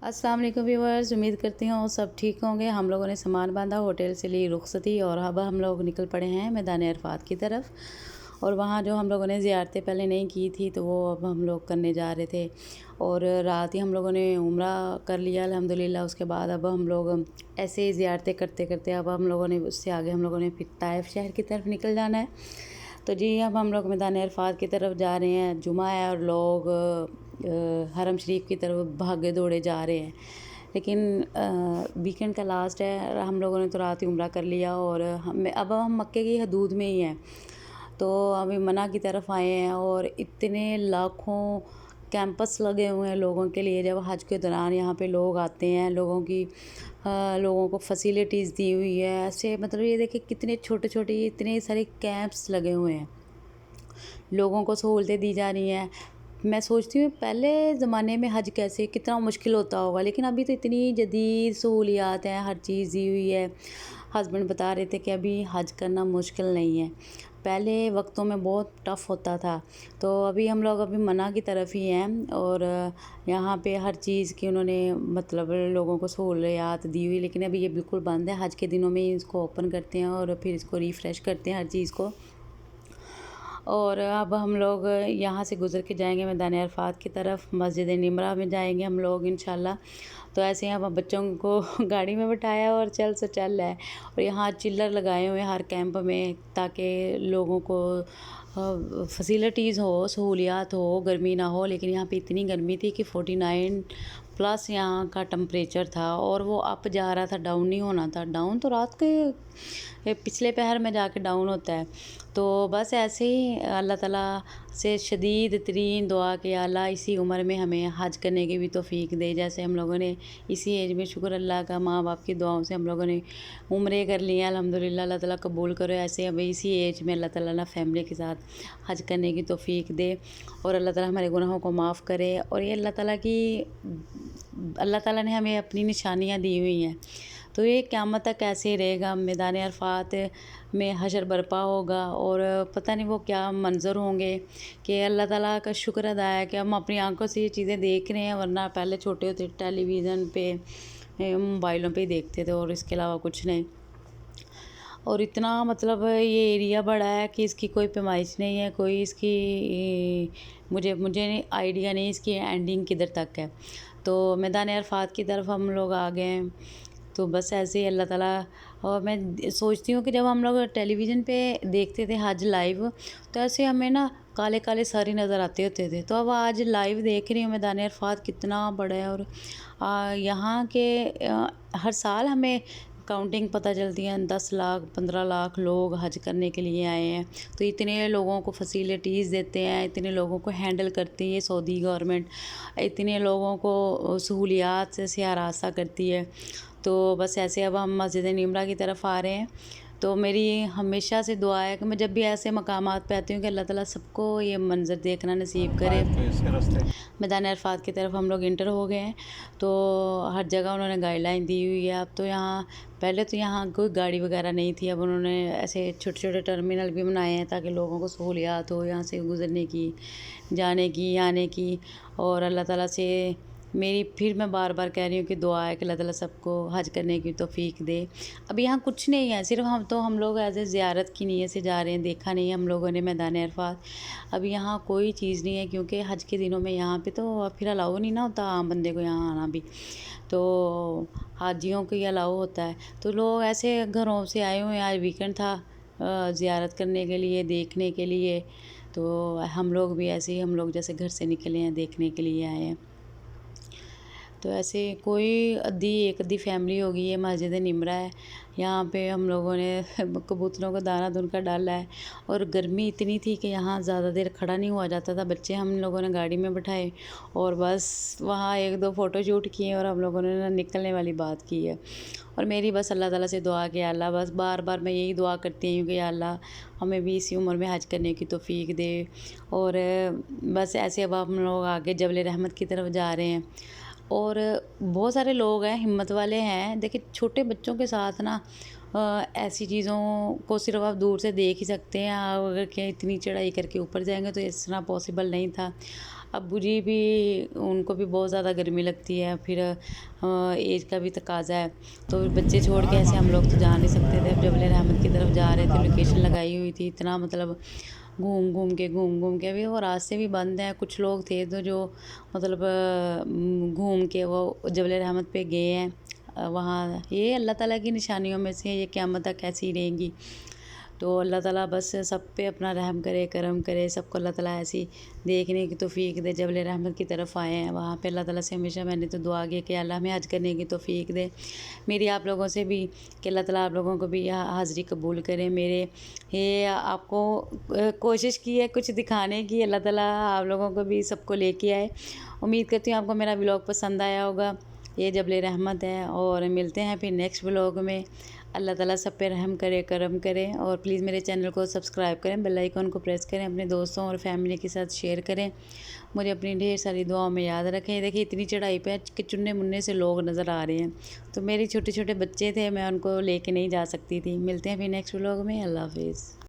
अस्सलाम वालेकुम व्यूअर्स, उम्मीद करती हूँ सब ठीक होंगे। हम लोगों ने सामान बांधा, होटल से ली रुखसती और अब हम लोग निकल पड़े हैं मैदान अरफात की तरफ। और वहाँ जो हम लोगों ने ज़ियारतें पहले नहीं की थी तो वो अब हम लोग करने जा रहे थे। और रात ही हम लोगों ने उम्रा कर लिया अल्हम्दुलिल्लाह। उसके बाद अब हम लोग ऐसे ही ज़ियारतें करते करते अब हम लोगों ने उससे आगे हम लोगों ने फिर ताइफ शहर की तरफ निकल जाना है। तो जी अब हम लोग मैदान अरफात की तरफ जा रहे हैं। जुमा है और लोग हरम शरीफ की तरफ भागे दौड़े जा रहे हैं। लेकिन वीकेंड का लास्ट है, हम लोगों ने तो रात ही उम्रा कर लिया और अब हम मक्के की हदूद में ही हैं। तो अभी मना की तरफ आए हैं और इतने लाखों कैंपस लगे हुए हैं लोगों के लिए। जब हज के दौरान यहाँ पे लोग आते हैं, लोगों को फैसिलिटीज़ दी हुई है। ऐसे मतलब ये देखिए कितने छोटे छोटे इतने सारे कैंप्स लगे हुए हैं, लोगों को सहूलतें दी जा रही हैं। मैं सोचती हूँ पहले ज़माने में हज कैसे कितना मुश्किल होता होगा, लेकिन अभी तो इतनी जदीद सहूलियात हैं, हर चीज़ दी हुई है। हस्बैंड बता रहे थे कि अभी हज करना मुश्किल नहीं है, पहले वक्तों में बहुत टफ़ होता था। तो अभी हम लोग अभी मना की तरफ ही हैं और यहाँ पे हर चीज़ की उन्होंने मतलब लोगों को सहूलियात दी हुई, लेकिन अभी ये बिल्कुल बंद है। हज के दिनों में इसको ओपन करते हैं और फिर इसको रिफ़्रेश करते हैं हर चीज़ को। और अब हम लोग यहाँ से गुज़र के जाएंगे मैदान अरफात की तरफ, मस्जिद निमरा में जाएंगे हम लोग इंशाल्लाह। तो ऐसे ही अब बच्चों को गाड़ी में बिठाया और चल से चल है। और यहाँ चिल्लर लगाए हुए हैं हर कैंप में ताकि लोगों को फैसिलिटीज़ हो, सहूलियात हो, गर्मी ना हो। लेकिन यहाँ पे इतनी गर्मी थी कि 49 प्लस यहाँ का टेम्परेचर था और वो अप जा रहा था, डाउन नहीं होना था। डाउन तो रात के पिछले पहर में जाके डाउन होता है। तो बस ऐसे ही अल्लाह ताला से शदीद तरीन दुआ कि अल्लाह इसी उम्र में हमें हज करने की भी तौफीक दे। जैसे हम लोगों ने इसी एज में, शुक्र अल्लाह का, माँ बाप की दुआओं से हम लोगों ने उम्रे कर लिए अल्हम्दुलिल्लाह। अल्लाह ताला कबूल करो। ऐसे अब इसी एज में अल्लाह ताला ना फैमिली के साथ हज करने की तौफीक दे और अल्लाह ताला हमारे गुनाहों को माफ़ करे। और ये अल्लाह ताला ने हमें अपनी निशानियाँ दी हुई हैं। तो ये क़यामत तक ऐसे ही रहेगा। मैदान अरफात में हशर बर्पा होगा और पता नहीं वो क्या मंज़र होंगे कि अल्लाह ताला का शुक्र अदा है कि हम अपनी आंखों से ये चीज़ें देख रहे हैं, वरना पहले छोटे होते टेलीविज़न पे, मोबाइलों पे ही देखते थे और इसके अलावा कुछ नहीं। और इतना मतलब ये एरिया बड़ा है कि इसकी कोई पैमाइश नहीं है, कोई इसकी मुझे आइडिया नहीं इसकी एंडिंग किधर तक है। तो मैदान अरफात की तरफ हम लोग आ गए हैं। तो बस ऐसे ही अल्लाह ताला। और मैं सोचती हूँ कि जब हम लोग टेलीविज़न पे देखते थे हज लाइव, तो ऐसे हमें ना काले काले सारे नज़र आते होते थे। तो अब आज लाइव देख रही हूँ मैदान अरफात कितना बड़ा है। और यहाँ के हर साल हमें काउंटिंग पता चलती है, 10 लाख 15 लाख लोग हज करने के लिए आए हैं। तो इतने लोगों को फैसिलिटीज़ देते हैं, इतने लोगों को हैंडल करती है सऊदी गवर्नमेंट, इतने लोगों को सहूलियात से आरास्ता करती है। तो बस ऐसे अब हम मस्जिद निमरा की तरफ आ रहे हैं। तो मेरी हमेशा से दुआ है कि मैं जब भी ऐसे मकामात पे आती हूँ कि अल्लाह ताला सबको ये मंज़र देखना नसीब करे। मैदान अरफात की तरफ हम लोग इंटर हो गए हैं। तो हर जगह उन्होंने गाइडलाइन दी हुई है। अब तो यहाँ पहले तो यहाँ कोई गाड़ी वगैरह नहीं थी, अब उन्होंने ऐसे छोटे छोटे टर्मिनल भी बनाए हैं ताकि लोगों को सहूलियात हो यहाँ से गुज़रने की, जाने की, आने की। और अल्लाह ताला से फिर मैं बार बार कह रही हूँ कि दुआ है कि अल्लाह ताला सबको हज करने की तौफीक दे। अब यहाँ कुछ नहीं है, सिर्फ हम लोग एज ए ज़ियारत की नीयत से जा रहे हैं। देखा नहीं है हम लोगों ने मैदान अरफात। अब यहाँ कोई चीज़ नहीं है क्योंकि हज के दिनों में यहाँ पे तो फिर अलाउ नहीं ना होता आम बंदे को यहाँ आना भी, तो हाजियों को ही अलाउ होता है। तो लोग ऐसे घरों से आए हुए हैं, आज वीकेंड था, ज़ियारत करने के लिए, देखने के लिए। तो हम लोग भी ऐसे ही, हम लोग जैसे घर से निकले हैं देखने के लिए आए हैं। तो ऐसे कोई एक अद्धी फैमिली होगी। ये मस्जिद निमरा है, यहाँ पे हम लोगों ने कबूतरों को दाना दुनका डाला है। और गर्मी इतनी थी कि यहाँ ज़्यादा देर खड़ा नहीं हुआ जाता था। बच्चे हम लोगों ने गाड़ी में बिठाए और बस वहाँ 1-2 फ़ोटो शूट किए और हम लोगों ने ना निकलने वाली बात की है। और मेरी बस अल्लाह ताला से दुआ कि अल्लाह, बस बार बार मैं यही दुआ करती हूँ कि अल्लाह हमें भी इसी उम्र में हज करने की तौफीक दे। और बस ऐसे अब हम लोग आगे जबल रहमत की तरफ जा रहे हैं। और बहुत सारे लोग हैं, हिम्मत वाले हैं। देखिए छोटे बच्चों के साथ ना ऐसी चीज़ों को सिर्फ आप दूर से देख ही सकते हैं। आप अगर क्या इतनी चढ़ाई करके ऊपर जाएंगे तो इस तरह पॉसिबल नहीं था। ابو جی بھی ان کو بھی بہت زیادہ گرمی لگتی ہے، پھر ایج کا بھی تقاضا ہے، تو بچے چھوڑ کے ایسے ہم لوگ تو جا نہیں سکتے تھے۔ اب جبل رحمت کی طرف جا رہے تھے، لوکیشن لگائی ہوئی تھی، اتنا مطلب گھوم گھوم کے ابھی وہ راستے بھی بند ہیں۔ کچھ لوگ تھے تو جو مطلب گھوم کے وہ جبل رحمت پہ گئے ہیں وہاں۔ یہ اللہ تعالیٰ کی نشانیوں میں سے یہ قیامت تک ایسی رہیں گی، تو اللہ تعالیٰ بس سب پہ اپنا رحم کرے، کرم کرے، سب کو اللہ تعالیٰ ایسی دیکھنے کی توفیق دے۔ جبل رحمت کی طرف آئے ہیں وہاں پہ اللہ تعالیٰ سے ہمیشہ میں نے تو دعا کی کہ اللہ ہمیں حج کرنے کی توفیق دے۔ میری آپ لوگوں سے بھی کہ اللہ تعالیٰ آپ لوگوں کو بھی حاضری قبول کرے۔ میرے یہ آپ کو کوشش کی ہے کچھ دکھانے کی، اللہ تعالیٰ آپ لوگوں کو بھی سب کو لے کے آئے۔ امید کرتی ہوں آپ کو میرا ولاگ پسند آیا ہوگا۔ یہ جبل رحمت ہے، اور ملتے ہیں پھر نیکسٹ ولاگ میں۔ اللہ تعالیٰ سب پہ رحم کرے، کرم کرے، اور پلیز میرے چینل کو سبسکرائب کریں، بیل آئیکن کو پریس کریں، اپنے دوستوں اور فیملی کے ساتھ شیئر کریں، مجھے اپنی ڈھیر ساری دعاؤں میں یاد رکھیں۔ دیکھیں اتنی چڑھائی پہ کہ چننے مننے سے لوگ نظر آ رہے ہیں، تو میری چھوٹے چھوٹے بچے تھے، میں ان کو لے کے نہیں جا سکتی تھی۔ ملتے ہیں پھر نیکسٹ ولاگ میں۔ اللہ حافظ۔